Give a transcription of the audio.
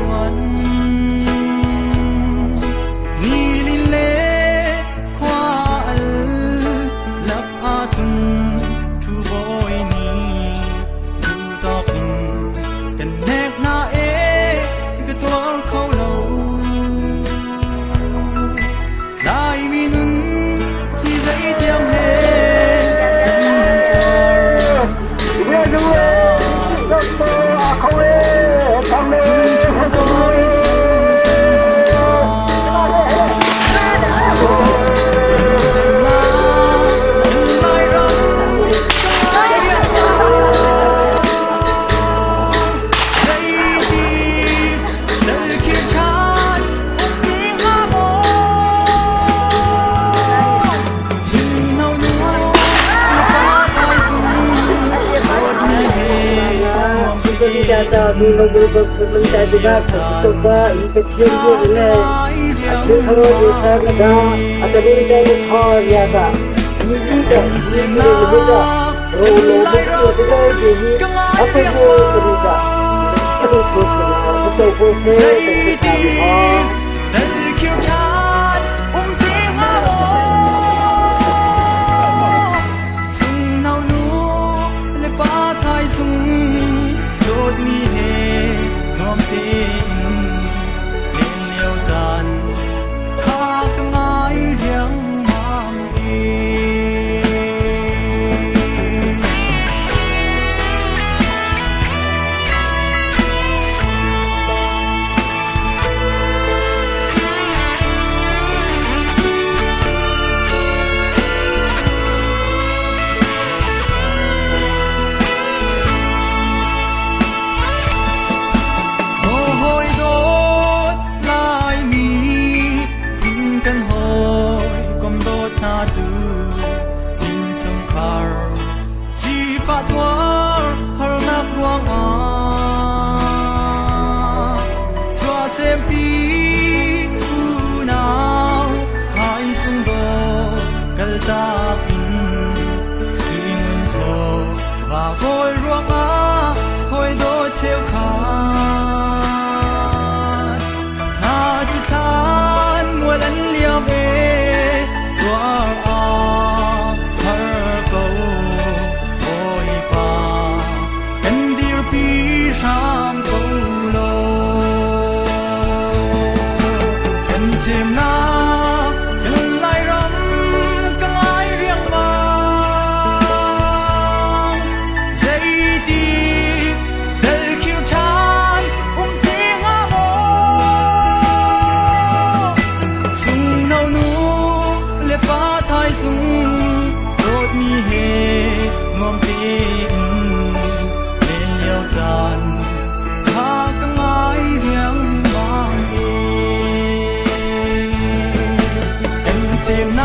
วันนี่ลิเลควาอัลลับอาตุนทูบอยนี่ดูตอกินกันแนกนาเอก็ตัวเขาเล่าได้มีนุนที่ใจเตียมเฮKita dulu sebelum juga coba infection juga ni. Kalau bisa ada atau dulu jadi chor ya tak. Ini kan lebih dah. Lebih jadi apa yang berbeza. Itu proses, itu proses tentangมีเฮงอมตีนเลี้ยงเลี้ยวจันข้าก็ง่ายเรียงมามดีchỉ phát hoa hở nắp ruang à cho xem pi u nào hai sung đô gal ta pin xin cho và gọi ruang à hồi đôi treo khát na chút than mùa lẫn liêu về ruang à Sam câu lô cần xem na cần lại rắm cần ai riêng mà dây đi đời khiêu chan tiếng á mô sung nâu nú lệ phá thai sung đốt mi hề ngom tiếng lên liêu tràn xiềng